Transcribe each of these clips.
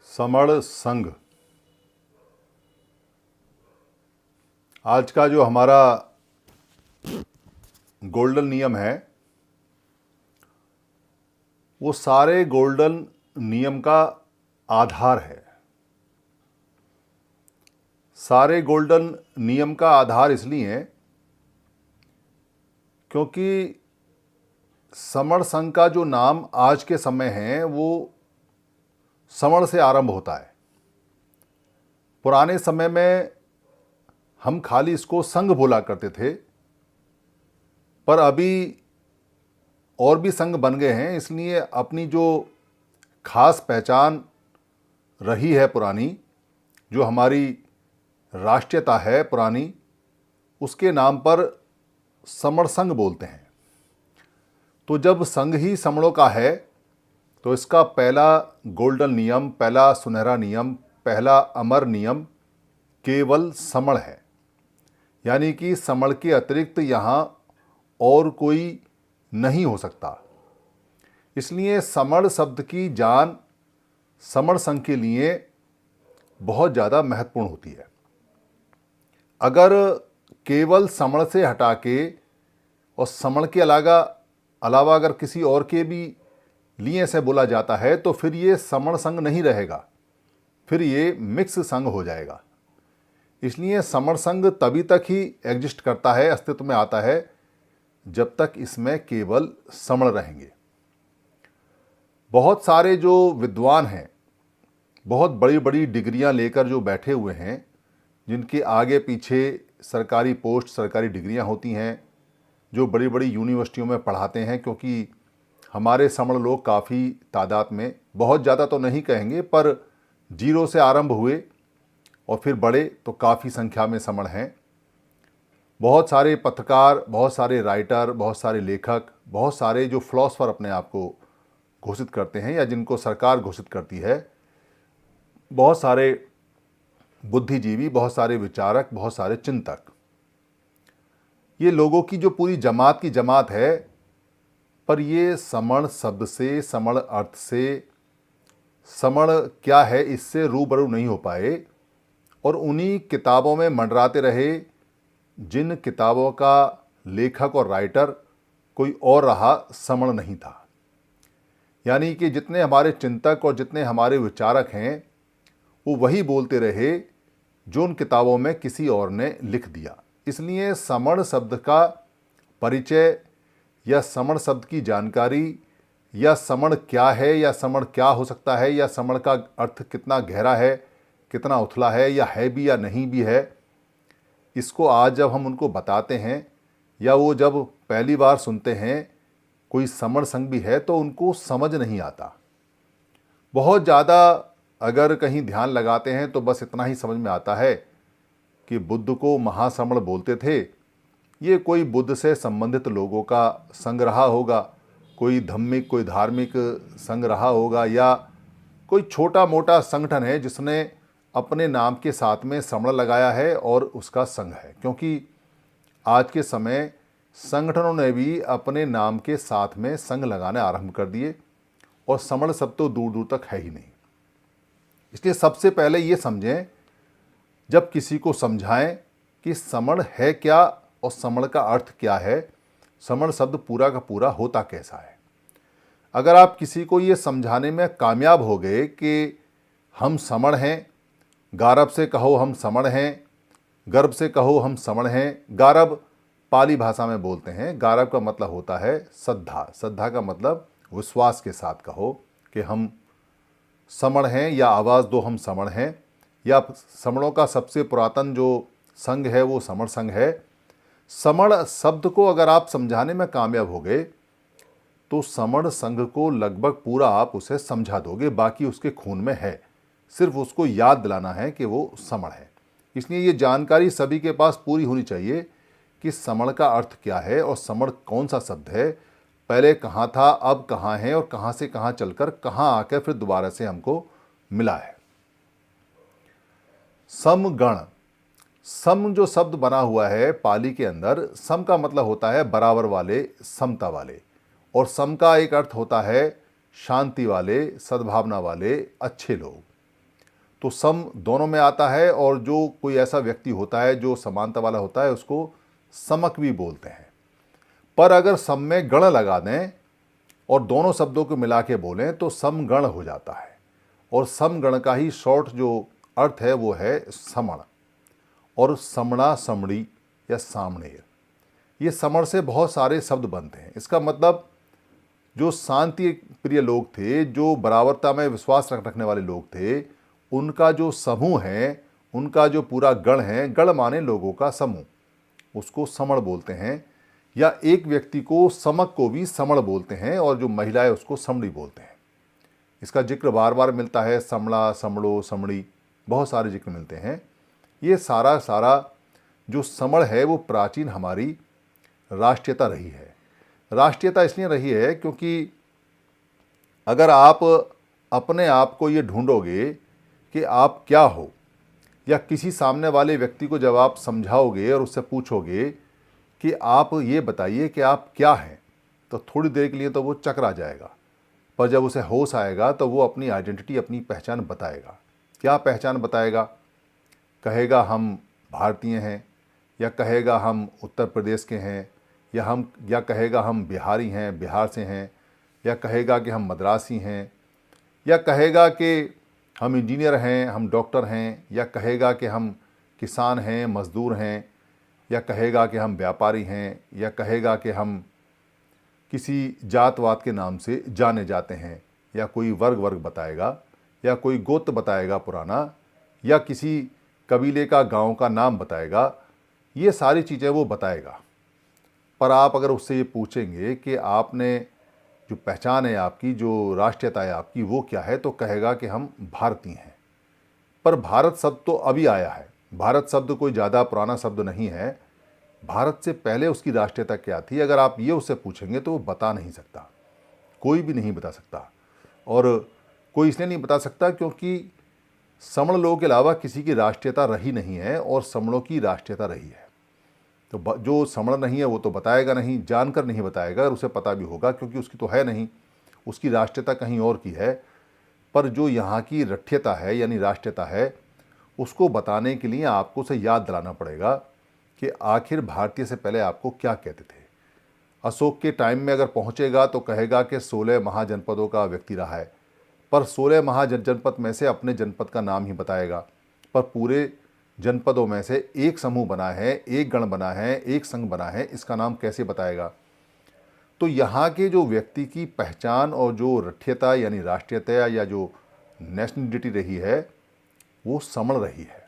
समण संघ आज का जो हमारा गोल्डन नियम है वो सारे गोल्डन नियम का आधार है। सारे गोल्डन नियम का आधार इसलिए है क्योंकि समण संघ का जो नाम आज के समय है वो समण से आरंभ होता है। पुराने समय में हम खाली इसको संघ बोला करते थे, पर अभी और भी संघ बन गए हैं। इसलिए अपनी जो खास पहचान रही है पुरानी, जो हमारी राष्ट्रीयता है पुरानी, उसके नाम पर समण संघ बोलते हैं। तो जब संघ ही समणों का है तो इसका पहला गोल्डन नियम, पहला सुनहरा नियम, पहला अमर नियम केवल समण है। यानी कि समण के अतिरिक्त यहाँ और कोई नहीं हो सकता। इसलिए समण शब्द की जान समण संघ के लिए बहुत ज़्यादा महत्वपूर्ण होती है। अगर केवल समण से हटा के और समण के अलावा अगर किसी और के भी लिए ऐसे बोला जाता है तो फिर ये समण संघ नहीं रहेगा, फिर ये मिक्स संघ हो जाएगा। इसलिए समण संघ तभी तक ही एग्जिस्ट करता है, अस्तित्व में आता है, जब तक इसमें केवल समण रहेंगे। बहुत सारे जो विद्वान हैं, बहुत बड़ी बड़ी डिग्रियां लेकर जो बैठे हुए हैं, जिनके आगे पीछे सरकारी पोस्ट, सरकारी डिग्रियां होती हैं, जो बड़ी बड़ी यूनिवर्सिटियों में पढ़ाते हैं, क्योंकि हमारे समण लोग काफ़ी तादाद में, बहुत ज़्यादा तो नहीं कहेंगे, पर जीरो से आरंभ हुए और फिर बड़े तो काफ़ी संख्या में समण हैं। बहुत सारे पत्रकार, बहुत सारे राइटर, बहुत सारे लेखक, बहुत सारे जो फिलॉसफर अपने आप को घोषित करते हैं या जिनको सरकार घोषित करती है, बहुत सारे बुद्धिजीवी, बहुत सारे विचारक, बहुत सारे चिंतक, ये लोगों की जो पूरी जमात की जमात है, पर ये समण शब्द से, समण अर्थ से, समण क्या है इससे रूबरू नहीं हो पाए और उन्हीं किताबों में मंडराते रहे जिन किताबों का लेखक और राइटर कोई और रहा, समण नहीं था। यानी कि जितने हमारे चिंतक और जितने हमारे विचारक हैं वो वही बोलते रहे जो उन किताबों में किसी और ने लिख दिया। इसलिए समण शब्द का परिचय या समण शब्द की जानकारी या समण क्या है या समण क्या हो सकता है या समण का अर्थ कितना गहरा है, कितना उथला है या है भी या नहीं भी है, इसको आज जब हम उनको बताते हैं या वो जब पहली बार सुनते हैं कोई समण संघ भी है तो उनको समझ नहीं आता। बहुत ज़्यादा अगर कहीं ध्यान लगाते हैं तो बस इतना ही समझ में आता है कि बुद्ध को महासमण बोलते थे। ये कोई बुद्ध से संबंधित लोगों का संघ रहा होगा, कोई धम्मिक, कोई धार्मिक संघ रहा होगा, या कोई छोटा मोटा संगठन है जिसने अपने नाम के साथ में समण लगाया है और उसका संघ है। क्योंकि आज के समय संगठनों ने भी अपने नाम के साथ में संघ लगाने आरंभ कर दिए और समण शब्द तो दूर दूर तक है ही नहीं। इसलिए सबसे पहले ये समझें, जब किसी को समझाएं कि समण है क्या और समण का अर्थ क्या है, समण शब्द पूरा का पूरा होता कैसा है। अगर आप किसी को ये समझाने में कामयाब हो गए कि हम समण हैं, गारब से कहो हम समण हैं, गर्भ से कहो हम समण हैं। गारब पाली भाषा में बोलते हैं, गारब का मतलब होता है श्रद्धा। श्रद्धा का मतलब विश्वास के साथ कहो कि हम समण हैं, या आवाज़ दो हम समण हैं। या समणों का सबसे पुरातन जो संघ है वो समण संघ है। समण शब्द को अगर आप समझाने में कामयाब हो गए तो समण संघ को लगभग पूरा आप उसे समझा दोगे, बाकी उसके खून में है, सिर्फ उसको याद दिलाना है कि वो समण है। इसलिए ये जानकारी सभी के पास पूरी होनी चाहिए कि समण का अर्थ क्या है और समण कौन सा शब्द है, पहले कहाँ था, अब कहाँ है और कहाँ से कहाँ चलकर कहाँ आकर फिर दोबारा से हमको मिला है। समगण, सम जो शब्द बना हुआ है पाली के अंदर, सम का मतलब होता है बराबर वाले, समता वाले, और सम का एक अर्थ होता है शांति वाले, सद्भावना वाले, अच्छे लोग। तो सम दोनों में आता है, और जो कोई ऐसा व्यक्ति होता है जो समानता वाला होता है उसको समक भी बोलते हैं। पर अगर सम में गण लगा दें और दोनों शब्दों को मिला के बोलें तो समगण हो जाता है, और समगण का ही शॉर्ट जो अर्थ है वो है समण, और समणा समणी या सामणेर। ये समण से बहुत सारे शब्द बनते हैं। इसका मतलब जो शांति प्रिय लोग थे, जो बराबरता में विश्वास रखने वाले लोग थे, उनका जो समूह है, उनका जो पूरा गण है, गण माने लोगों का समूह, उसको समण बोलते हैं। या एक व्यक्ति को, समक को भी समण बोलते हैं, और जो महिला है उसको समणी बोलते हैं। इसका जिक्र बार बार मिलता है, समणा, समणो, समणी, बहुत सारे जिक्र मिलते हैं। ये सारा जो समण है वो प्राचीन हमारी राष्ट्रीयता रही है। राष्ट्रीयता इसलिए रही है क्योंकि अगर आप अपने आप को ये ढूंढोगे कि आप क्या हो, या किसी सामने वाले व्यक्ति को जब आप समझाओगे और उससे पूछोगे कि आप ये बताइए कि आप क्या हैं, तो थोड़ी देर के लिए तो वो चकरा जाएगा, पर जब उसे होश आएगा तो वो अपनी आइडेंटिटी, अपनी पहचान बताएगा। क्या पहचान बताएगा? कहेगा हम भारतीय हैं, या कहेगा हम उत्तर प्रदेश के हैं, या कहेगा हम बिहारी हैं, बिहार से हैं, या कहेगा कि हम मद्रासी हैं, या कहेगा कि हम इंजीनियर हैं, हम डॉक्टर हैं, या कहेगा कि हम किसान हैं, मज़दूर हैं, या कहेगा कि हम व्यापारी हैं, या कहेगा कि हम किसी जातवाद के नाम से जाने जाते हैं, या कोई वर्ग बताएगा, या कोई गोत्र बताएगा पुराना, या किसी कबीले का, गांव का नाम बताएगा। ये सारी चीज़ें वो बताएगा। पर आप अगर उससे ये पूछेंगे कि आपने जो पहचान है आपकी, जो राष्ट्रीयता है आपकी, वो क्या है, तो कहेगा कि हम भारतीय हैं। पर भारत शब्द तो अभी आया है। भारत शब्द कोई ज़्यादा पुराना शब्द नहीं है। भारत से पहले उसकी राष्ट्रीयता क्या थी, अगर आप ये उससे पूछेंगे तो वो बता नहीं सकता। कोई भी नहीं बता सकता। और कोई इसलिए नहीं बता सकता क्योंकि समण लोगों के अलावा किसी की राष्ट्रीयता रही नहीं है, और समणों की राष्ट्रीयता रही है। तो जो समण नहीं है वो तो बताएगा नहीं, जानकर नहीं बताएगा, और उसे पता भी होगा क्योंकि उसकी तो है नहीं, उसकी राष्ट्रीयता कहीं और की है। पर जो यहाँ की रठ्यता है यानी राष्ट्रीयता है, उसको बताने के लिए आपको उसे याद दिलाना पड़ेगा कि आखिर भारतीय से पहले आपको क्या कहते थे। अशोक के टाइम में अगर पहुँचेगा तो कहेगा कि 16 महाजनपदों का व्यक्ति रहा है, पर 16 महाजनपद में से अपने जनपद का नाम ही बताएगा, पर पूरे जनपदों में से एक समूह बना है, एक गण बना है, एक संघ बना है, इसका नाम कैसे बताएगा। तो यहाँ के जो व्यक्ति की पहचान और जो रठ्यता यानी राष्ट्रीयता या जो नेशनलिटी रही है वो समण रही है।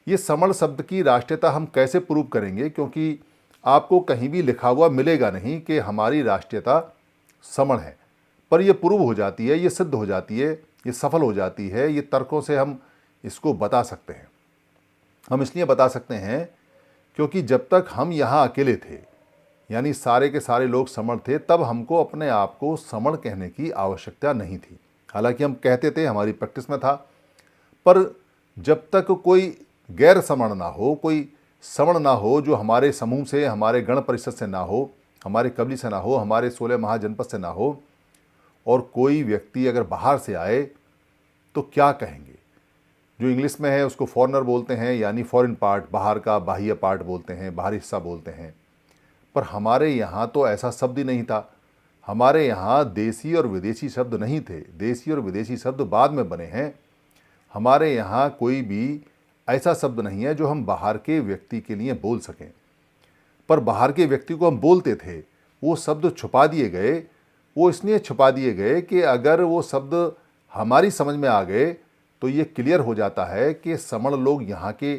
ये समण शब्द की राष्ट्रीयता हम कैसे प्रूव करेंगे, क्योंकि आपको कहीं भी लिखा हुआ मिलेगा नहीं कि हमारी राष्ट्रीयता समण है। पर ये प्रूव हो जाती है, ये सिद्ध हो जाती है, ये सफल हो जाती है। ये तर्कों से हम इसको बता सकते हैं। हम इसलिए बता सकते हैं क्योंकि जब तक हम यहाँ अकेले थे, यानी सारे के सारे लोग समण थे, तब हमको अपने आप को समण कहने की आवश्यकता नहीं थी। हालांकि हम कहते थे, हमारी प्रैक्टिस में था। पर जब तक कोई गैर समण ना हो, कोई समण ना हो जो हमारे समूह से, हमारे गण परिषद से ना हो, हमारे कबीले से ना हो, हमारे 16 महाजनपद से ना हो, और कोई व्यक्ति अगर बाहर से आए तो क्या कहेंगे। जो इंग्लिश में है उसको फॉरेनर बोलते हैं, यानी फॉरेन पार्ट, बाहर का बाह्य पार्ट बोलते हैं, बाहरी हिस्सा बोलते हैं। पर हमारे यहाँ तो ऐसा शब्द ही नहीं था। हमारे यहाँ देसी और विदेशी शब्द नहीं थे। देसी और विदेशी शब्द बाद में बने हैं। हमारे यहाँ कोई भी ऐसा शब्द नहीं है जो हम बाहर के व्यक्ति के लिए बोल सकें। पर बाहर के व्यक्ति को हम बोलते थे, वो शब्द छुपा दिए गए। वो इसलिए छुपा दिए गए कि अगर वो शब्द हमारी समझ में आ गए तो ये क्लियर हो जाता है कि समण लोग यहाँ के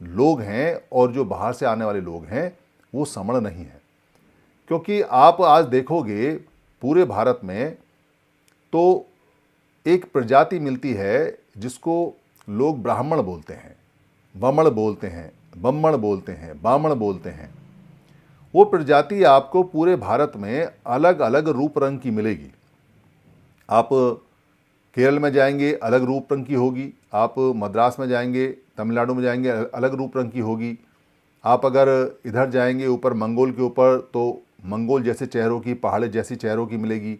लोग हैं, और जो बाहर से आने वाले लोग हैं वो समण नहीं हैं। क्योंकि आप आज देखोगे पूरे भारत में तो एक प्रजाति मिलती है जिसको लोग ब्राह्मण बोलते हैं, वमण बोलते हैं, बम्मण बोलते हैं, बामण बोलते हैं। वो प्रजाति आपको पूरे भारत में अलग अलग रूप रंग की मिलेगी। आप केरल में जाएंगे अलग रूप रंग की होगी, आप मद्रास में जाएंगे, तमिलनाडु में जाएंगे अलग रूप रंग की होगी। आप अगर इधर जाएंगे ऊपर मंगोल के ऊपर तो मंगोल जैसे चेहरों की, पहाड़ जैसी चेहरों की मिलेगी।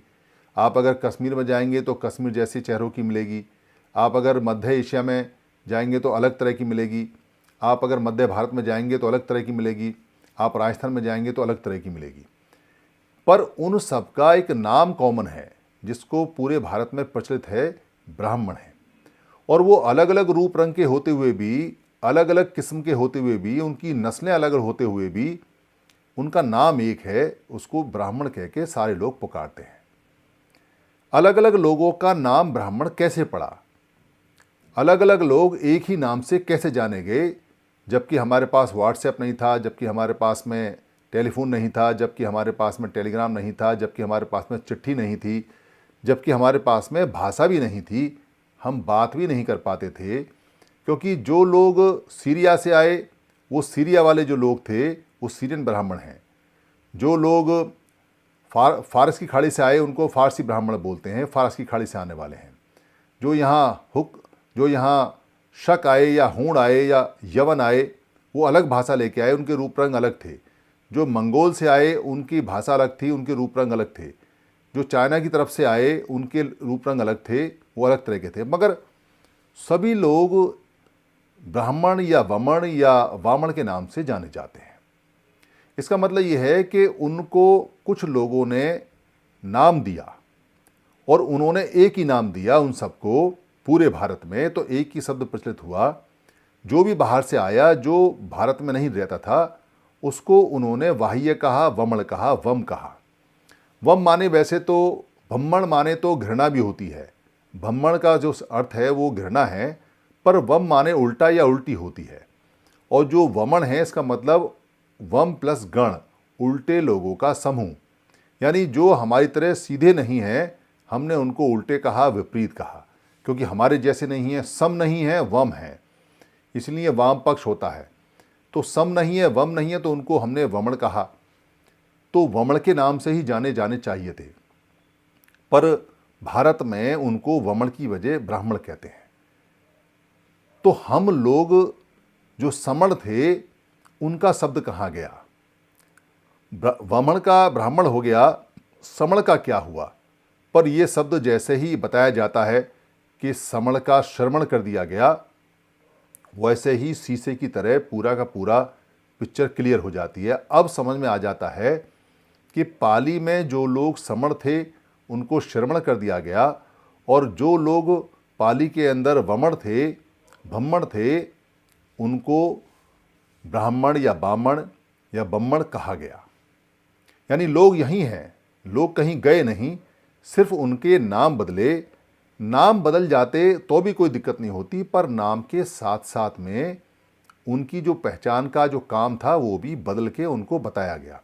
आप अगर कश्मीर में जाएंगे तो कश्मीर जैसे चेहरों की मिलेगी। आप अगर मध्य एशिया में जाएंगे तो अलग तरह की मिलेगी, आप अगर मध्य भारत में जाएंगे तो अलग तरह की मिलेगी, आप राजस्थान में जाएंगे तो अलग तरह की मिलेगी। पर उन सबका एक नाम कॉमन है जिसको पूरे भारत में प्रचलित है, ब्राह्मण है। और वो अलग अलग रूप रंग के होते हुए भी, अलग अलग किस्म के होते हुए भी, उनकी नस्लें अलग होते हुए भी उनका नाम एक है, उसको ब्राह्मण कह के सारे लोग पुकारते हैं। अलग अलग लोगों का नाम ब्राह्मण कैसे पड़ा, अलग अलग लोग एक ही नाम से कैसे जाने गए, जबकि हमारे पास व्हाट्सएप नहीं था, जबकि हमारे पास में टेलीफोन नहीं था, जबकि हमारे पास में टेलीग्राम नहीं था, जबकि हमारे पास में चिट्ठी नहीं थी, जबकि हमारे पास में भाषा भी नहीं थी, हम बात भी नहीं कर पाते थे। क्योंकि जो लोग सीरिया से आए वो सीरिया वाले जो लोग थे वो सीरियन ब्राह्मण हैं, जो लोग फारस की खाड़ी से आए उनको फारसी ब्राह्मण बोलते हैं, फारस की खाड़ी से आने वाले हैं। जो यहाँ शक आए या हूण आए या यवन आए वो अलग भाषा लेके आए, उनके रूप रंग अलग थे। जो मंगोल से आए उनकी भाषा अलग थी, उनके रूप रंग अलग थे। जो चाइना की तरफ से आए उनके रूप रंग अलग थे, वो अलग तरह के थे। मगर सभी लोग ब्राह्मण या वमन या वामन के नाम से जाने जाते हैं। इसका मतलब ये है कि उनको कुछ लोगों ने नाम दिया और उन्होंने एक ही नाम दिया उन सबको पूरे भारत में, तो एक ही शब्द प्रचलित हुआ। जो भी बाहर से आया, जो भारत में नहीं रहता था, उसको उन्होंने वाह्य कहा, वमन कहा, वम कहा। वम माने वैसे तो ब्रह्मण माने तो घृणा भी होती है, ब्रह्मण का जो अर्थ है वो घृणा है, पर वम माने उल्टा या उल्टी होती है। और जो वमन है इसका मतलब वम प्लस गण, उल्टे लोगों का समूह। यानी जो हमारी तरह सीधे नहीं है, हमने उनको उल्टे कहा, विपरीत कहा, क्योंकि हमारे जैसे नहीं है, सम नहीं है, वम है, इसलिए वाम पक्ष होता है। तो सम नहीं है, वम नहीं है, तो उनको हमने वमन कहा। तो वमन के नाम से ही जाने चाहिए थे, पर भारत में उनको वमन की वजह ब्राह्मण कहते हैं। तो हम लोग जो समण थे उनका शब्द कहाँ गया? वमन का ब्राह्मण हो गया, समण का क्या हुआ? पर यह शब्द जैसे ही बताया जाता है कि समण का श्रवण कर दिया गया, वैसे ही शीशे की तरह पूरा का पूरा पिक्चर क्लियर हो जाती है। अब समझ में आ जाता है कि पाली में जो लोग समण थे उनको श्रवण कर दिया गया, और जो लोग पाली के अंदर वमन थे, ब्रह्मण थे, उनको ब्राह्मण या बामण या बम्मण कहा गया। यानी लोग यही हैं, लोग कहीं गए नहीं, सिर्फ उनके नाम बदले। नाम बदल जाते तो भी कोई दिक्कत नहीं होती, पर नाम के साथ साथ में उनकी जो पहचान का जो काम था वो भी बदल के उनको बताया गया।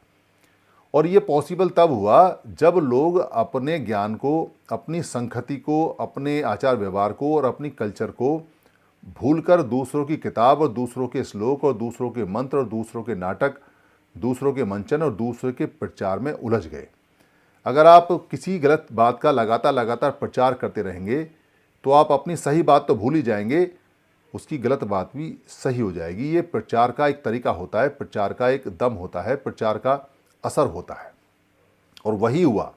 और ये पॉसिबल तब हुआ जब लोग अपने ज्ञान को, अपनी संस्कृति को, अपने आचार व्यवहार को और अपनी कल्चर को भूलकर दूसरों की किताब और दूसरों के श्लोक और दूसरों के मंत्र और दूसरों के नाटक, दूसरों के मंचन और दूसरों के प्रचार में उलझ गए। अगर आप किसी गलत बात का लगातार प्रचार करते रहेंगे तो आप अपनी सही बात तो भूल ही जाएंगे, उसकी गलत बात भी सही हो जाएगी। ये प्रचार का एक तरीका होता है, प्रचार का एक दम होता है, प्रचार का असर होता है। और वही हुआ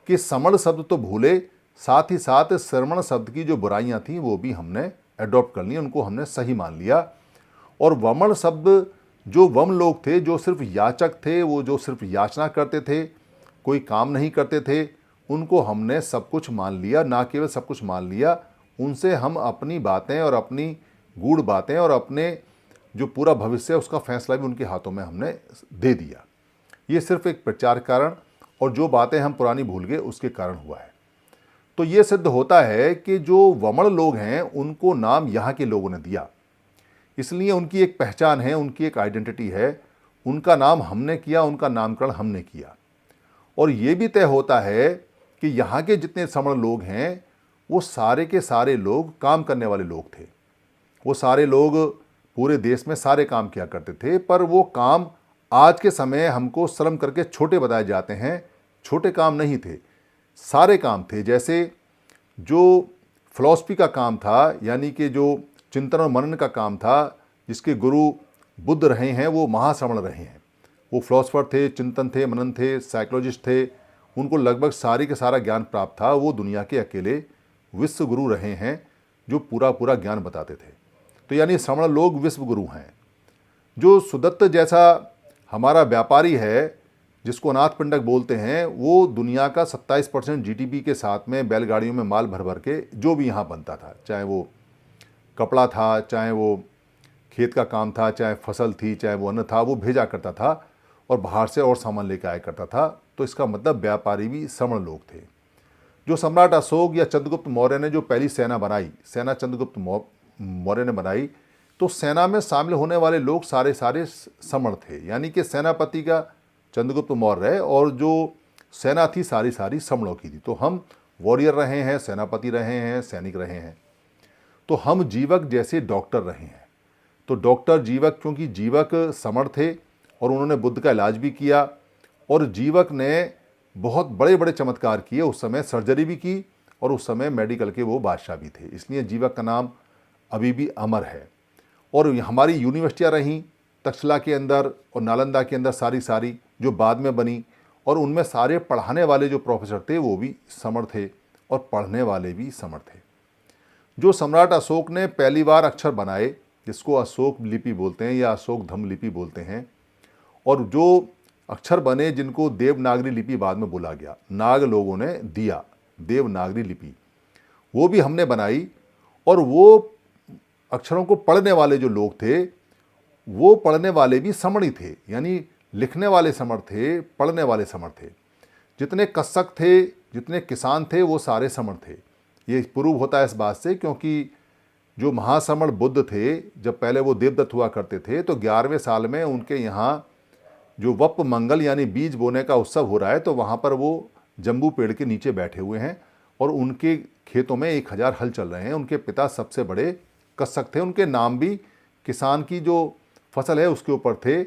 कि समण शब्द तो भूले, साथ ही साथ श्रवण शब्द की जो बुराइयां थी वो भी हमने एडॉप्ट कर ली, उनको हमने सही मान लिया। और वमन शब्द, जो वम लोग थे, जो सिर्फ याचक थे, वो जो सिर्फ याचना करते थे, कोई काम नहीं करते थे, उनको हमने सब कुछ मान लिया। ना केवल सब कुछ मान लिया, उनसे हम अपनी बातें और अपनी गूढ़ बातें और अपने जो पूरा भविष्य है उसका फैसला भी उनके हाथों में हमने दे दिया। ये सिर्फ एक प्रचार कारण और जो बातें हम पुरानी भूल गए उसके कारण हुआ है। तो ये सिद्ध होता है कि जो वमन लोग हैं उनको नाम यहाँ के लोगों ने दिया, इसलिए उनकी एक पहचान है, उनकी एक आइडेंटिटी है, उनका नाम हमने किया, उनका नामकरण हमने किया। और ये भी तय होता है कि यहाँ के जितने समण लोग हैं वो सारे के सारे लोग काम करने वाले लोग थे। वो सारे लोग पूरे देश में सारे काम किया करते थे, पर वो काम आज के समय हमको श्रम करके छोटे बताए जाते हैं। छोटे काम नहीं थे, सारे काम थे। जैसे जो फिलॉसफी का काम था, यानी कि जो चिंतन और मनन का काम था, जिसके गुरु बुद्ध रहे हैं, वो महाश्रवण रहे हैं। वो फिलॉसफर थे, चिंतन थे, मनन थे, साइकोलॉजिस्ट थे, उनको लगभग सारी के सारा ज्ञान प्राप्त था। वो दुनिया के अकेले विश्व गुरु रहे हैं, जो पूरा पूरा ज्ञान बताते थे। तो यानी समण लोग विश्व गुरु हैं। जो सुदत्त जैसा हमारा व्यापारी है, जिसको अनाथ पिंडक बोलते हैं, वो दुनिया का 27% जीडीपी के साथ में बैलगाड़ियों में माल भर भर के जो भी यहाँ बनता था, चाहे वो कपड़ा था, चाहे वो खेत का काम था, चाहे फसल थी, चाहे वो अन्न था, वो भेजा करता था और बाहर से और सामान लेकर आया करता था। तो इसका मतलब व्यापारी भी समण लोग थे। जो सम्राट अशोक या चंद्रगुप्त मौर्य ने जो पहली सेना बनाई, सेना चंद्रगुप्त मौर्य ने बनाई, तो सेना में शामिल होने वाले लोग सारे सारे समण थे। यानी कि सेनापति का चंद्रगुप्त मौर्य और जो सेना थी सारी सारी समणों की थी। तो हम वॉरियर रहे हैं, सेनापति रहे हैं, सैनिक रहे हैं। तो हम जीवक जैसे डॉक्टर रहे हैं। तो डॉक्टर जीवक, क्योंकि जीवक समण थे और उन्होंने बुद्ध का इलाज भी किया, और जीवक ने बहुत बड़े बड़े चमत्कार किए। उस समय सर्जरी भी की और उस समय मेडिकल के वो बादशाह भी थे। इसलिए जीवक का नाम अभी भी अमर है। और हमारी यूनिवर्सिटियाँ रहीं तक्षशिला के अंदर और नालंदा के अंदर सारी सारी, जो बाद में बनी, और उनमें सारे पढ़ाने वाले जो प्रोफेसर थे वो भी समण थे और पढ़ने वाले भी समण थे। जो सम्राट अशोक ने पहली बार अक्षर बनाए, जिसको अशोक लिपि बोलते हैं या अशोक धम्म लिपि बोलते हैं, और जो अक्षर बने जिनको देवनागरी लिपि बाद में बोला गया, नाग लोगों ने दिया देवनागरी लिपि, वो भी हमने बनाई। और वो अक्षरों को पढ़ने वाले जो लोग थे, वो पढ़ने वाले भी समणी थे। यानी लिखने वाले समण थे, पढ़ने वाले समण थे। जितने कस्सक थे, जितने किसान थे, वो सारे समण थे। ये प्रूव होता है इस बात से, क्योंकि जो महासमण बुद्ध थे, जब पहले वो देवदत्त हुआ करते थे, तो 11वें साल में उनके यहाँ जो वप मंगल यानी बीज बोने का उत्सव हो रहा है, तो वहाँ पर वो जम्बू पेड़ के नीचे बैठे हुए हैं और उनके खेतों में 1000 हल चल रहे हैं। उनके पिता सबसे बड़े कस्सक थे। उनके नाम भी किसान की जो फसल है उसके ऊपर थे,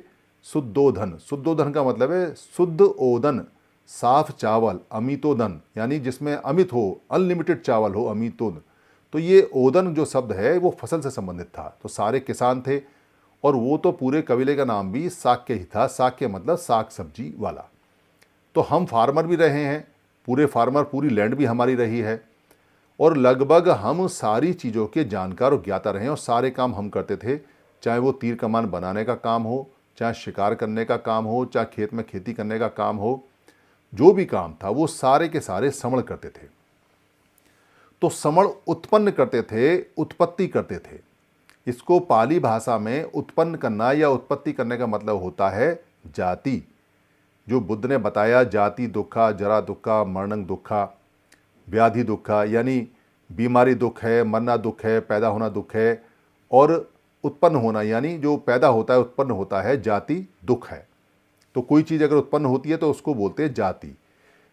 शुद्धोधन। शुद्धोधन का मतलब है शुद्ध ओदन, साफ चावल, अमितोदन, यानी जिसमें अमित हो, अनलिमिटेड चावल हो, अमितोदन। तो ये ओदन जो शब्द है वो फसल से संबंधित था। तो सारे किसान थे और वो तो पूरे कबीले का नाम भी साक्य ही था। साक्य मतलब साग सब्जी वाला। तो हम फार्मर भी रहे हैं, पूरे फार्मर, पूरी लैंड भी हमारी रही है, और लगभग हम सारी चीज़ों के जानकार और ज्ञाता रहे हैं और सारे काम हम करते थे। चाहे वो तीर कमान बनाने का काम हो, चाहे शिकार करने का काम हो, चाहे खेत में खेती करने का काम हो, जो भी काम था वो सारे के सारे समण करते थे। तो समण उत्पन्न करते थे, उत्पत्ति करते थे। इसको पाली भाषा में उत्पन्न करना या उत्पत्ति करने का मतलब होता है जाति। जो बुद्ध ने बताया, जाति दुखा, जरा दुखा, मरणं दुखा, व्याधि दुखा, यानी बीमारी दुख है, मरना दुख है, पैदा होना दुख है, और उत्पन्न होना यानी जो पैदा होता है, उत्पन्न होता है, जाति दुख है। तो कोई चीज़ अगर उत्पन्न होती है तो उसको बोलते हैं जाति।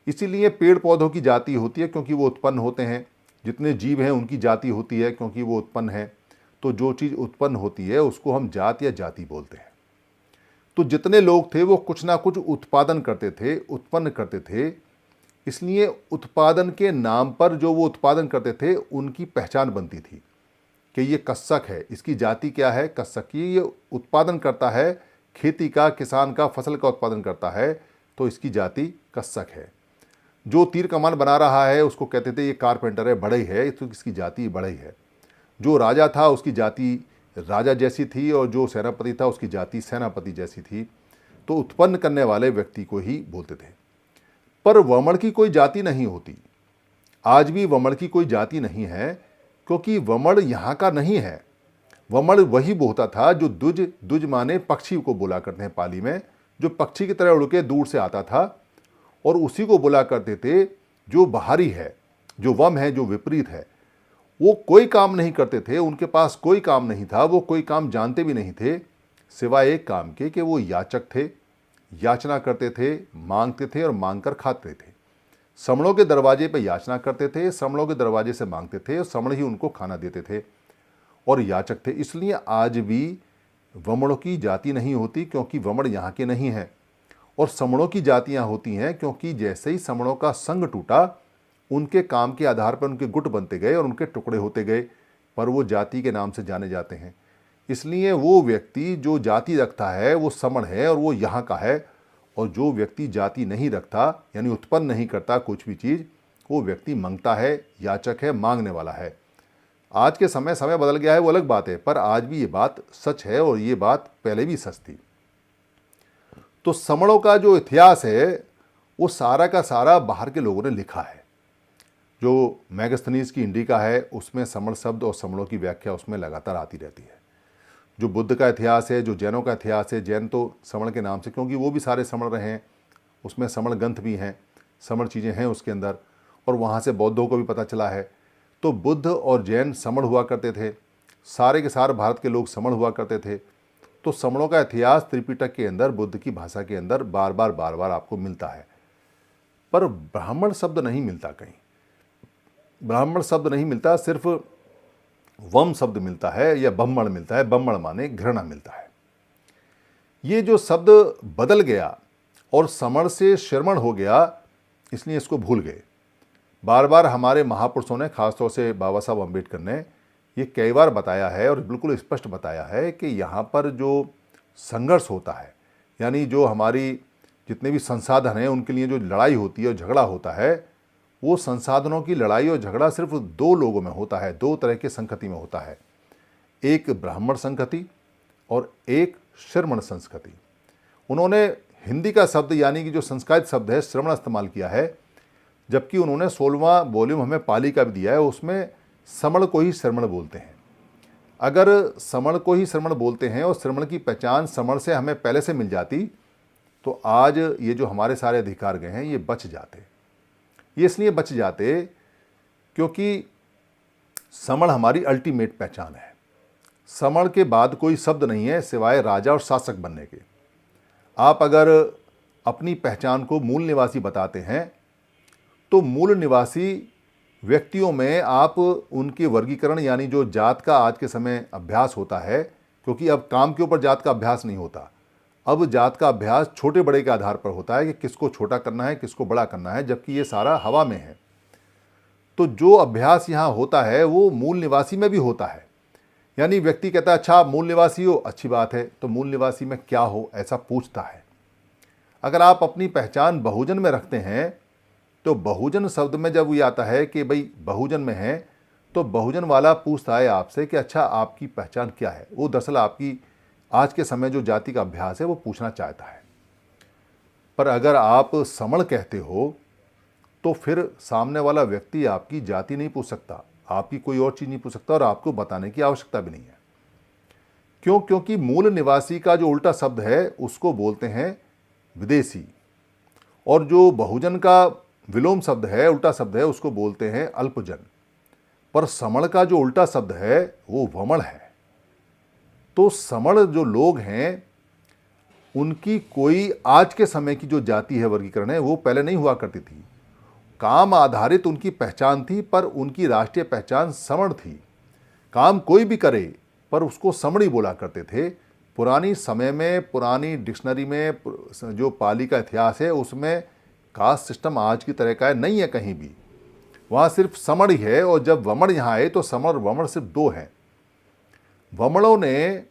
इसीलिए पेड़ पौधों की जाति होती है क्योंकि वो उत्पन्न होते हैं। जितने जीव हैं उनकी जाति होती है क्योंकि वो उत्पन्न है। तो जो चीज़ उत्पन्न होती है उसको हम जात या जाति बोलते हैं। तो जितने लोग थे वो कुछ ना कुछ उत्पादन करते थे, उत्पन्न करते थे। इसलिए उत्पादन के नाम पर जो वो उत्पादन करते थे उनकी पहचान बनती थी कि ये कस्सक है, इसकी जाति क्या है, कस्सक की। ये उत्पादन करता है खेती का, किसान का, फसल का उत्पादन करता है, तो इसकी जाति कस्सक है। जो तीर कमान बना रहा है उसको कहते थे ये कारपेंटर है, बढ़ई है, तो इसकी जाति बढ़ई है। जो राजा था उसकी जाति राजा जैसी थी और जो सेनापति था उसकी जाति सेनापति जैसी थी। तो उत्पन्न करने वाले व्यक्ति को ही बोलते थे। पर वमण की कोई जाति नहीं होती। आज भी वमण की कोई जाति नहीं है, क्योंकि वमण यहाँ का नहीं है। वमण वही बोलता था जो दुज, दुज माने पक्षी को बोला करते हैं पाली में, जो पक्षी की तरह उड़ के दूर से आता था, और उसी को बोला करते थे जो बाहरी है, जो वम है, जो विपरीत है। वो कोई काम नहीं करते थे, उनके पास कोई काम नहीं था, वो कोई काम जानते भी नहीं थे सिवाय एक काम के कि वो याचक थे, याचना करते थे, मांगते थे और मांग कर खाते थे। समणों के दरवाजे पर याचना करते थे, समणों के दरवाजे से मांगते थे और समण ही उनको खाना देते थे और याचक थे। इसलिए आज भी वमणों की जाति नहीं होती क्योंकि वमण यहाँ के नहीं हैं, और समणों की जातियाँ होती हैं क्योंकि जैसे ही समणों का संग टूटा, उनके काम के आधार पर उनके गुट बनते गए और उनके टुकड़े होते गए, पर वो जाति के नाम से जाने जाते हैं। इसलिए वो व्यक्ति जो जाति रखता है वो समण है और वो यहाँ का है, और जो व्यक्ति जाति नहीं रखता यानी उत्पन्न नहीं करता कुछ भी चीज़, वो व्यक्ति मांगता है, याचक है, मांगने वाला है। आज के समय बदल गया है वो अलग बात है, पर आज भी ये बात सच है और ये बात पहले भी सच थी। तो समणों का जो इतिहास है वो सारा का सारा बाहर के लोगों ने लिखा है। जो मैगस्थनीज की इंडिका है उसमें समण शब्द और समणों की व्याख्या उसमें लगातार आती रहती है। जो बुद्ध का इतिहास है, जो जैनों का इतिहास है, जैन तो समण के नाम से, क्योंकि वो भी सारे समण रहे हैं, उसमें समण ग्रंथ भी हैं, समण चीज़ें हैं उसके अंदर, और वहाँ से बौद्धों को भी पता चला है। तो बुद्ध और जैन समण हुआ करते थे, सारे के सारे भारत के लोग समण हुआ करते थे। तो समणों का इतिहास त्रिपिटक के अंदर बुद्ध की भाषा के अंदर बार बार आपको मिलता है, पर ब्राह्मण शब्द नहीं मिलता कहीं। ब्राह्मण शब्द नहीं मिलता, सिर्फ वम शब्द मिलता है या ब्रह्मण मिलता है। ब्रह्मण माने घृणा मिलता है। ये जो शब्द बदल गया और समण से श्रमण हो गया, इसलिए इसको भूल गए। बार बार हमारे महापुरुषों ने, खासतौर से बाबा साहब अम्बेडकर ने ये कई बार बताया है और बिल्कुल स्पष्ट बताया है कि यहाँ पर जो संघर्ष होता है, यानी जो हमारी जितने भी संसाधन हैं उनके लिए जो लड़ाई होती है और झगड़ा होता है, वो संसाधनों की लड़ाई और झगड़ा सिर्फ दो लोगों में होता है, दो तरह के संस्कृति में होता है। एक ब्राह्मण संस्कृति और एक श्रमण संस्कृति। उन्होंने हिंदी का शब्द यानी कि जो संस्कृत शब्द है श्रमण इस्तेमाल किया है, जबकि उन्होंने 16वां वॉल्यूम हमें पाली का भी दिया है, उसमें समण को ही श्रमण बोलते हैं। अगर समण को ही श्रमण बोलते हैं और श्रमण की पहचान समण से हमें पहले से मिल जाती तो आज ये जो हमारे सारे अधिकार गए हैं ये बच जाते। ये इसलिए बच जाते क्योंकि समण हमारी अल्टीमेट पहचान है। समण के बाद कोई शब्द नहीं है सिवाय राजा और शासक बनने के। आप अगर अपनी पहचान को मूल निवासी बताते हैं तो मूल निवासी व्यक्तियों में आप उनके वर्गीकरण, यानी जो जात का आज के समय अभ्यास होता है, क्योंकि अब काम के ऊपर जात का अभ्यास नहीं होता, अब जात का अभ्यास छोटे बड़े के आधार पर होता है कि किसको छोटा करना है, किसको बड़ा करना है, जबकि ये सारा हवा में है। तो जो अभ्यास यहाँ होता है वो मूल निवासी में भी होता है। यानी व्यक्ति कहता है अच्छा आप मूल निवासी हो, अच्छी बात है, तो मूल निवासी में क्या हो, ऐसा पूछता है। अगर आप अपनी पहचान बहुजन में रखते हैं तो बहुजन शब्द में जब ये आता है कि भाई बहुजन में है, तो बहुजन वाला पूछता है आपसे कि अच्छा आपकी पहचान क्या है। वो दरअसल आपकी आज के समय जो जाति का अभ्यास है वो पूछना चाहता है। पर अगर आप समण कहते हो तो फिर सामने वाला व्यक्ति आपकी जाति नहीं पूछ सकता, आपकी कोई और चीज़ नहीं पूछ सकता और आपको बताने की आवश्यकता भी नहीं है। क्यों? क्योंकि मूल निवासी का जो उल्टा शब्द है उसको बोलते हैं विदेशी, और जो बहुजन का विलोम शब्द है, उल्टा शब्द है, उसको बोलते हैं अल्पजन। पर समण का जो उल्टा शब्द है वो वमण है। तो समण जो लोग हैं उनकी कोई आज के समय की जो जाति है, वर्गीकरण है, वो पहले नहीं हुआ करती थी। काम आधारित उनकी पहचान थी, पर उनकी राष्ट्रीय पहचान समण थी। काम कोई भी करे पर उसको समणी बोला करते थे। पुरानी समय में, पुरानी डिक्शनरी में जो पाली का इतिहास है उसमें कास्ट सिस्टम आज की तरह का नहीं है कहीं भी, वहाँ सिर्फ समण ही है। और जब वमण यहाँ आए तो समण और वमण सिर्फ दो हैं। वमणों ने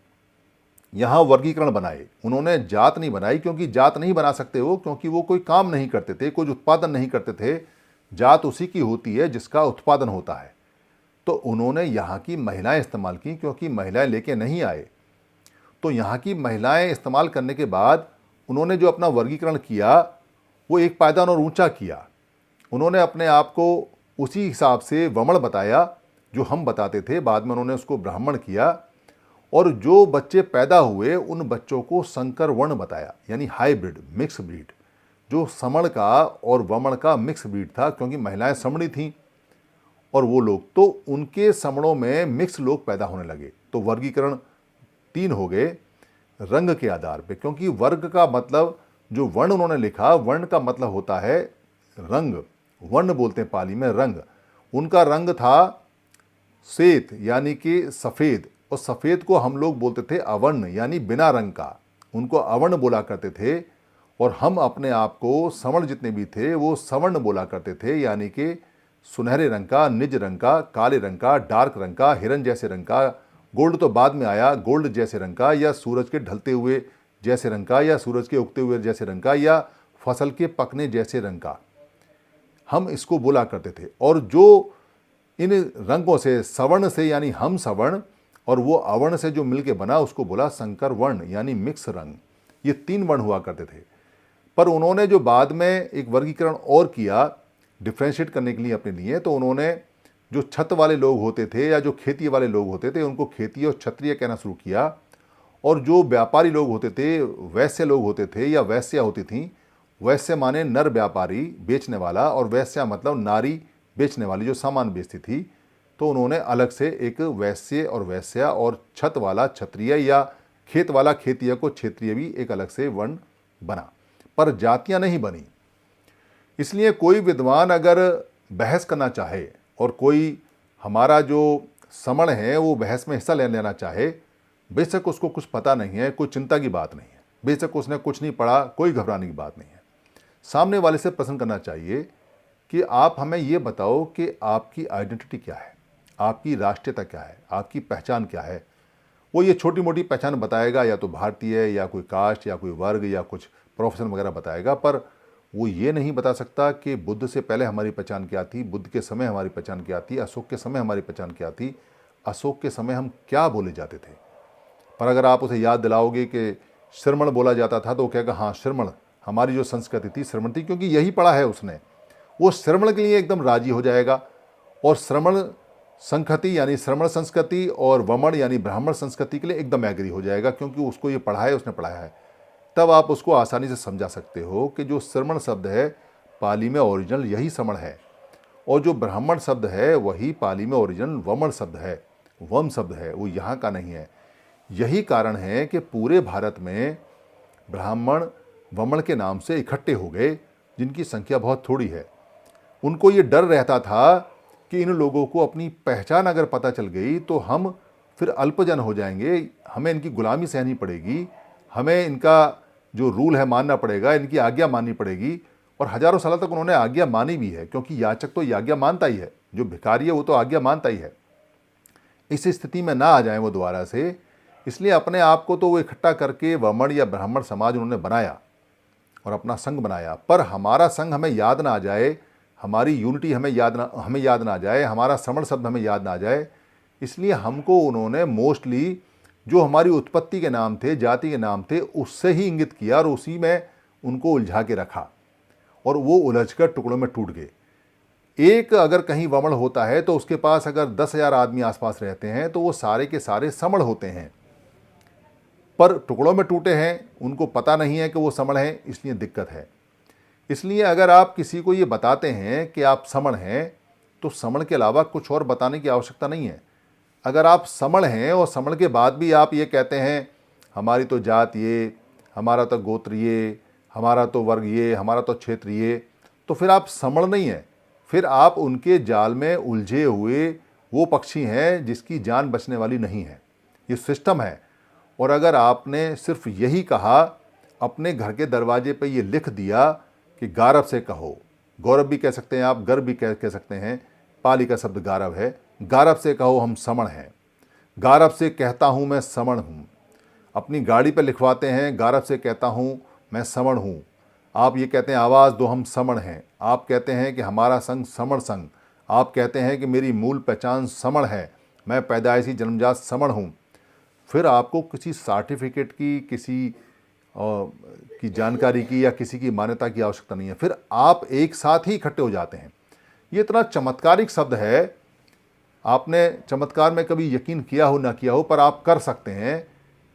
यहाँ वर्गीकरण बनाए, उन्होंने जात नहीं बनाई, क्योंकि जात नहीं बना सकते वो, क्योंकि वो कोई काम नहीं करते थे, कुछ उत्पादन नहीं करते थे। जात उसी की होती है जिसका उत्पादन होता है। तो उन्होंने यहाँ की महिलाएं इस्तेमाल की, क्योंकि महिलाएं लेके नहीं आए। तो यहाँ की महिलाएं इस्तेमाल करने के बाद उन्होंने जो अपना वर्गीकरण किया वो एक पायदान और ऊंचा किया। उन्होंने अपने आप को उसी हिसाब से वमण बताया जो हम बताते थे। बाद में उन्होंने उसको ब्राह्मण किया, और जो बच्चे पैदा हुए उन बच्चों को संकर वर्ण बताया, यानी हाइब्रिड, मिक्स ब्रीड, जो समण का और वमण का मिक्स ब्रीड था, क्योंकि महिलाएं समणी थीं और वो लोग, तो उनके समणों में मिक्स लोग पैदा होने लगे। तो वर्गीकरण 3 हो गए रंग के आधार पे, क्योंकि वर्ग का मतलब, जो वर्ण उन्होंने लिखा, वर्ण का मतलब होता है रंग। वर्ण बोलते हैं पाली में रंग। उनका रंग था श्वेत यानी कि सफ़ेद, और सफ़ेद को हम लोग बोलते थे अवर्ण यानी बिना रंग का, उनको अवर्ण बोला करते थे। और हम अपने आप को सवर्ण जितने भी थे वो सवर्ण बोला करते थे, यानी कि सुनहरे रंग का, निज रंग का, काले रंग का, डार्क रंग का, हिरन जैसे रंग का, गोल्ड तो बाद में आया, गोल्ड जैसे रंग का, या सूरज के ढलते हुए जैसे रंग का, या सूरज के उगते हुए जैसे रंग का, या फसल के पकने जैसे रंग का, हम इसको बोला करते थे। और जो इन रंगों से, सवर्ण से यानी हम सवर्ण और वो अवर्ण से जो मिलके बना उसको बोला संकर वर्ण यानी मिक्स रंग। ये 3 वर्ण हुआ करते थे। पर उन्होंने जो बाद में एक वर्गीकरण और किया डिफ्रेंशिएट करने के लिए अपने लिए, तो उन्होंने जो छत वाले लोग होते थे या जो खेती वाले लोग होते थे उनको खेती और क्षत्रिय कहना शुरू किया, और जो व्यापारी लोग होते थे, वैश्य लोग होते थे या वैश्या होती थी, वैश्य माने नर व्यापारी बेचने वाला और वैश्या मतलब नारी बेचने वाली जो सामान बेचती थी, तो उन्होंने अलग से एक वैश्य और वैश्या और छत वाला क्षत्रिय या खेत वाला खेतिया को क्षेत्रीय भी एक अलग से वर्ण बना, पर जातियां नहीं बनी। इसलिए कोई विद्वान अगर बहस करना चाहे और कोई हमारा जो समण है वो बहस में हिस्सा लेना चाहे, बेशक उसको कुछ पता नहीं है, कोई चिंता की बात नहीं है, बेशक उसने कुछ नहीं पढ़ा, कोई घबराने की बात नहीं है। सामने वाले से प्रश्न करना चाहिए कि आप हमें ये बताओ कि आपकी आइडेंटिटी क्या है, आपकी राष्ट्रीयता क्या है, आपकी पहचान क्या है। वो ये छोटी मोटी पहचान बताएगा, या तो भारतीय या कोई कास्ट या कोई वर्ग या कुछ प्रोफेशन वगैरह बताएगा, पर वो ये नहीं बता सकता कि बुद्ध से पहले हमारी पहचान क्या थी, बुद्ध के समय हमारी पहचान क्या थी, अशोक के समय हमारी पहचान क्या थी, अशोक के समय हम क्या बोले जाते थे। पर अगर आप उसे याद दिलाओगे कि श्रमण बोला जाता था, तो वो कहेगा हाँ श्रमण, हमारी जो संस्कृति थी श्रमण थी, क्योंकि यही पढ़ा है उसने। वो श्रमण के लिए एकदम राजी हो जाएगा, और श्रमण संस्कृति यानी श्रमण संस्कृति और वमण यानी ब्राह्मण संस्कृति के लिए एकदम एग्री हो जाएगा, क्योंकि उसको ये पढ़ा है, उसने पढ़ाया है। तब आप उसको आसानी से समझा सकते हो कि जो श्रमण शब्द है पाली में ओरिजिनल यही श्रमण है, और जो ब्राह्मण शब्द है वही पाली में ओरिजिनल वमण शब्द है, वम शब्द है, वो यहाँ का नहीं है। यही कारण है कि पूरे भारत में ब्राह्मण वमण के नाम से इकट्ठे हो गए, जिनकी संख्या बहुत थोड़ी है। उनको ये डर रहता था कि इन लोगों को अपनी पहचान अगर पता चल गई तो हम फिर अल्पजन हो जाएंगे, हमें इनकी गुलामी सहनी पड़ेगी, हमें इनका जो रूल है मानना पड़ेगा, इनकी आज्ञा माननी पड़ेगी। और हजारों साल तक उन्होंने आज्ञा मानी भी है, क्योंकि याचक तो ये आज्ञा मानता ही है, जो भिखारी है वो तो आज्ञा मानता ही है। इस स्थिति में ना आ जाए वो दोबारा से, इसलिए अपने आप को तो वो इकट्ठा करके वमण या ब्राह्मण समाज उन्होंने बनाया और अपना संघ बनाया। पर हमारा संघ हमें याद ना आ जाए, हमारी यूनिटी हमें याद ना आ जाए, हमारा श्रमण शब्द हमें याद ना आ जाए, इसलिए हमको उन्होंने मोस्टली जो हमारी उत्पत्ति के नाम थे, जाति के नाम थे, उससे ही इंगित किया और उसी में उनको उलझा के रखा, और वो उलझकर टुकड़ों में टूट गए। एक अगर कहीं वमण होता है तो उसके पास अगर 10,000 आदमी आसपास रहते हैं तो वो सारे के सारे समण होते हैं, पर टुकड़ों में टूटे हैं, उनको पता नहीं है कि वो समण हैं, इसलिए दिक्कत है। इसलिए अगर आप किसी को ये बताते हैं कि आप समण हैं, तो समण के अलावा कुछ और बताने की आवश्यकता नहीं है। अगर आप समण हैं और समण के बाद भी आप ये कहते हैं हमारी तो जात ये, हमारा तो गोत्र ये, हमारा तो वर्ग ये, हमारा तो क्षेत्र ये, तो फिर आप समण नहीं हैं, फिर आप उनके जाल में उलझे हुए वो पक्षी हैं जिसकी जान बचने वाली नहीं है। ये सिस्टम है। और अगर आपने सिर्फ यही कहा, अपने घर के दरवाजे पे ये लिख दिया कि गारव से कहो, गौरव भी कह सकते हैं आप, गर्व भी कह सकते हैं, पाली का शब्द गारव है, गारव से कहो हम समण हैं, गारव से कहता हूँ मैं समण हूँ। अपनी गाड़ी पे लिखवाते हैं गारव से कहता हूँ मैं समण हूँ। आप ये कहते हैं आवाज़ दो हम समण हैं, आप कहते हैं कि हमारा संघ समण संघ, आप कहते हैं कि मेरी मूल पहचान समण है, मैं पैदाइशी जन्मजात समण हूँ। फिर आपको किसी सर्टिफिकेट की, किसी की जानकारी की या किसी की मान्यता की आवश्यकता नहीं है, फिर आप एक साथ ही इकट्ठे हो जाते हैं। ये इतना चमत्कारिक शब्द है, आपने चमत्कार में कभी यकीन किया हो ना किया हो, पर आप कर सकते हैं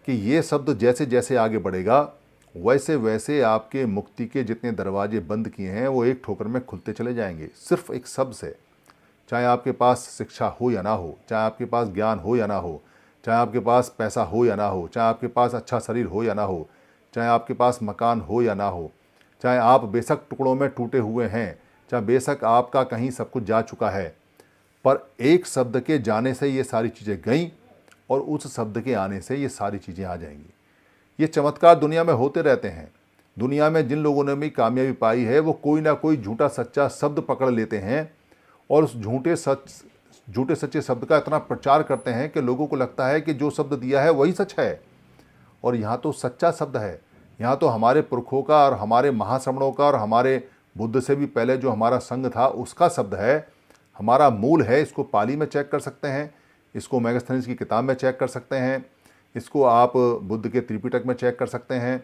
कि ये शब्द जैसे जैसे आगे बढ़ेगा वैसे वैसे आपके मुक्ति के जितने दरवाजे बंद किए हैं वो एक ठोकर में खुलते चले जाएंगे, सिर्फ एक शब्द से। चाहे आपके पास शिक्षा हो या ना हो, चाहे आपके पास ज्ञान हो या ना हो, चाहे आपके पास पैसा हो या ना हो, चाहे आपके पास अच्छा शरीर हो या ना हो, चाहे आपके पास मकान हो या ना हो, चाहे आप बेशक टुकड़ों में टूटे हुए हैं, चाहे बेशक आपका कहीं सब कुछ जा चुका है, पर एक शब्द के जाने से ये सारी चीज़ें गईं और उस शब्द के आने से ये सारी चीज़ें आ जाएंगी। ये चमत्कार दुनिया में होते रहते हैं। दुनिया में जिन लोगों ने भी कामयाबी पाई है वो कोई ना कोई झूठा सच्चा शब्द पकड़ लेते हैं और उस झूठे सच्चे शब्द का इतना प्रचार करते हैं कि लोगों को लगता है कि जो शब्द दिया है वही सच है। और यहाँ तो सच्चा शब्द है, यहाँ तो हमारे पुरखों का और हमारे महाश्रमणों का और हमारे बुद्ध से भी पहले जो हमारा संघ था उसका शब्द है। हमारा मूल है, इसको पाली में चेक कर सकते हैं, इसको मेगास्थनीज की किताब में चेक कर सकते हैं, इसको आप बुद्ध के त्रिपिटक में चेक कर सकते हैं,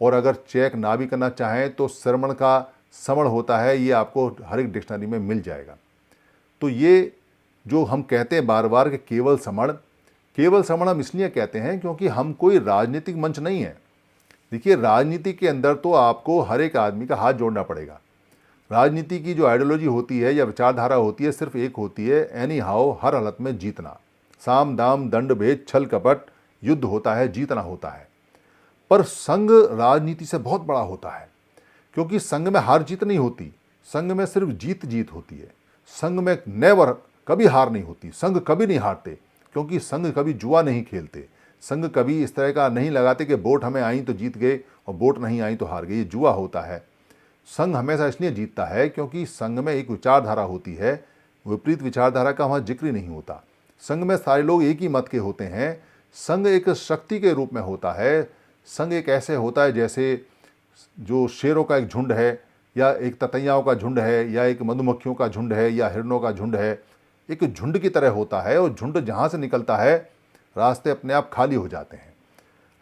और अगर चेक ना भी करना चाहें तो श्रमण का समण होता है, ये आपको हर एक डिक्शनरी में मिल जाएगा। तो ये जो हम कहते हैं बार बार कि केवल समण हम इसलिए कहते हैं क्योंकि हम कोई राजनीतिक मंच नहीं है। देखिए, राजनीति के अंदर तो आपको हर एक आदमी का हाथ जोड़ना पड़ेगा। राजनीति की जो आइडियोलॉजी होती है या विचारधारा होती है सिर्फ एक होती है, एनी हाउ, हर हालत में जीतना। साम दाम दंड भेद छल कपट युद्ध होता है, जीतना होता है। पर संघ राजनीति से बहुत बड़ा होता है, क्योंकि संघ में हार जीत नहीं होती, संघ में सिर्फ जीत होती है। संघ में नेवर, कभी हार नहीं होती, संघ कभी नहीं हारते, क्योंकि संघ कभी जुआ नहीं खेलते, संघ कभी इस तरह का नहीं लगाते कि वोट हमें आई तो जीत गए और वोट नहीं आई तो हार गए, ये जुआ होता है। संघ हमेशा इसलिए जीतता है क्योंकि संघ में एक विचारधारा होती है, विपरीत विचारधारा का वहाँ जिक्र ही नहीं होता। संघ में सारे लोग एक ही मत के होते हैं। संघ एक शक्ति के रूप में होता है। संघ एक ऐसे होता है जैसे जो शेरों का एक झुंड है, या एक ततैयाओं का झुंड है, या एक मधुमक्खियों का झुंड है, या हिरणों का झुंड है, एक झुंड की तरह होता है। और झुंड जहाँ से निकलता है रास्ते अपने आप खाली हो जाते हैं।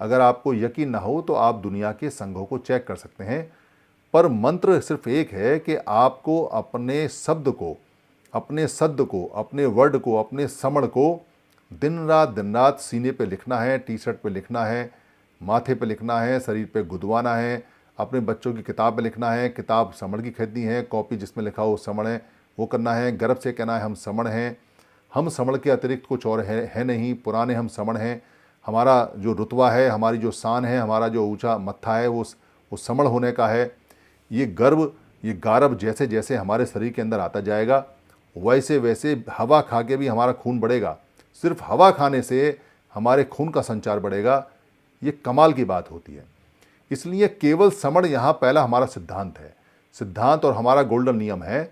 अगर आपको यकीन ना हो तो आप दुनिया के संघों को चेक कर सकते हैं, पर मंत्र सिर्फ एक है कि आपको अपने शब्द को, अपने सद्द को, अपने वर्ड को, अपने समण को दिन रात सीने पे लिखना है, टी शर्ट पे लिखना है, माथे पे लिखना है, शरीर पे गुदवाना है, अपने बच्चों की किताब पे लिखना है, किताब समण की खरीदनी है, कॉपी जिसमें लिखा हो समण है वो करना है, गर्व से कहना है हम समण हैं, हम समण के अतिरिक्त कुछ और है नहीं, पुराने हम समण हैं, हमारा जो रुतबा है, हमारी जो शान है, हमारा जो ऊंचा मत्था है वो समण होने का है। ये गर्व, ये गारब जैसे जैसे हमारे शरीर के अंदर आता जाएगा वैसे वैसे हवा खा के भी हमारा खून बढ़ेगा। सिर्फ हवा खाने से हमारे खून का संचार बढ़ेगा, ये कमाल की बात होती है। इसलिए केवल समण यहाँ पहला हमारा सिद्धांत है, सिद्धांत और हमारा गोल्डन नियम है,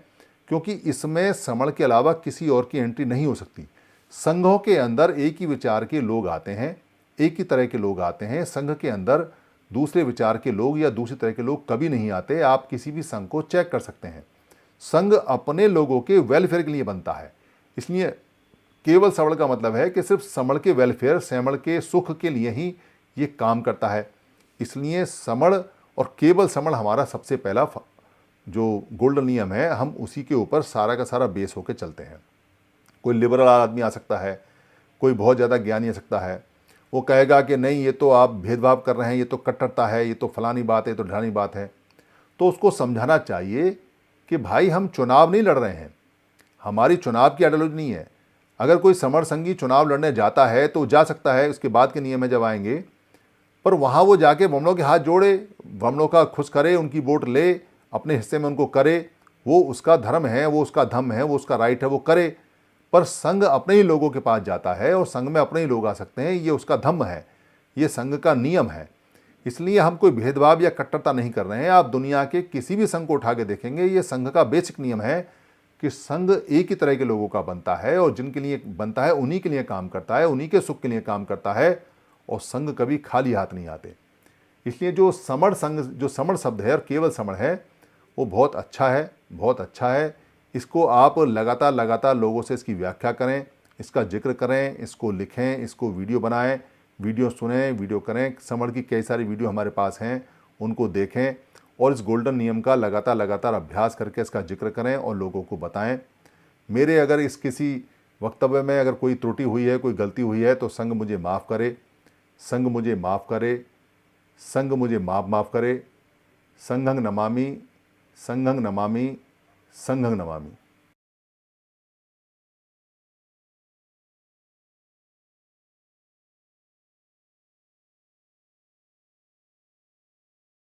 क्योंकि इसमें समण के अलावा किसी और की एंट्री नहीं हो सकती। संघों के अंदर एक ही विचार के लोग आते हैं, एक ही तरह के लोग आते हैं। संघ के अंदर दूसरे विचार के लोग या दूसरी तरह के लोग कभी नहीं आते। आप किसी भी संघ को चेक कर सकते हैं। संघ अपने लोगों के वेलफेयर के लिए बनता है। इसलिए केवल समण का मतलब है कि सिर्फ समण के वेलफेयर, समण के सुख के लिए ही ये काम करता है। इसलिए समण और केवल समण हमारा सबसे पहला जो गोल्डन नियम है, हम उसी के ऊपर सारा का सारा बेस होकर चलते हैं। कोई लिबरल आदमी आ सकता है, कोई बहुत ज़्यादा ज्ञानी आ सकता है, वो कहेगा कि नहीं ये तो आप भेदभाव कर रहे हैं, ये तो कट्टरता है, ये तो फलानी बात है, ये तो ढलानी बात है। तो उसको समझाना चाहिए कि भाई हम चुनाव नहीं लड़ रहे हैं, हमारी चुनाव की आइडियोलॉजी नहीं है। अगर कोई समर संघी चुनाव लड़ने जाता है तो जा सकता है, उसके बाद के नियम है जब आएंगे, पर वहाँ वो जाके वमनों के हाथ जोड़े, वमनों का खुश करे, उनकी वोट ले, अपने हिस्से में उनको करे, वो उसका धर्म है, वो उसका धम्म है, वो उसका राइट है, वो करे। पर संघ अपने ही लोगों के पास जाता है और संघ में अपने ही लोग आ सकते हैं, ये उसका धम्म है, ये संघ का नियम है। इसलिए हम कोई भेदभाव या कट्टरता नहीं कर रहे हैं। आप दुनिया के किसी भी संघ को उठा के देखेंगे, ये संघ का बेसिक नियम है कि संघ एक ही तरह के लोगों का बनता है और जिनके लिए बनता है उन्हीं के लिए काम करता है, उन्हीं के सुख के लिए काम करता है, और संघ कभी खाली हाथ नहीं आते। इसलिए जो समण संघ, जो समण शब्द है और केवल समण है, वो बहुत अच्छा है, बहुत अच्छा है। इसको आप लगातार लोगों से इसकी व्याख्या करें, इसका जिक्र करें, इसको लिखें, इसको वीडियो बनाएं, वीडियो सुनें, वीडियो करें। समण की कई सारी वीडियो हमारे पास हैं, उनको देखें और इस गोल्डन नियम का लगातार अभ्यास करके इसका जिक्र करें और लोगों को बताएं। मेरे अगर इस किसी वक्तव्य में अगर कोई त्रुटि हुई है, कोई गलती हुई है तो संघ मुझे माफ़ करे, संघ मुझे माफ़ करे, संघ मुझे माफ़ करे। संघं नमामि, संघं नमामि, संघं नमामि।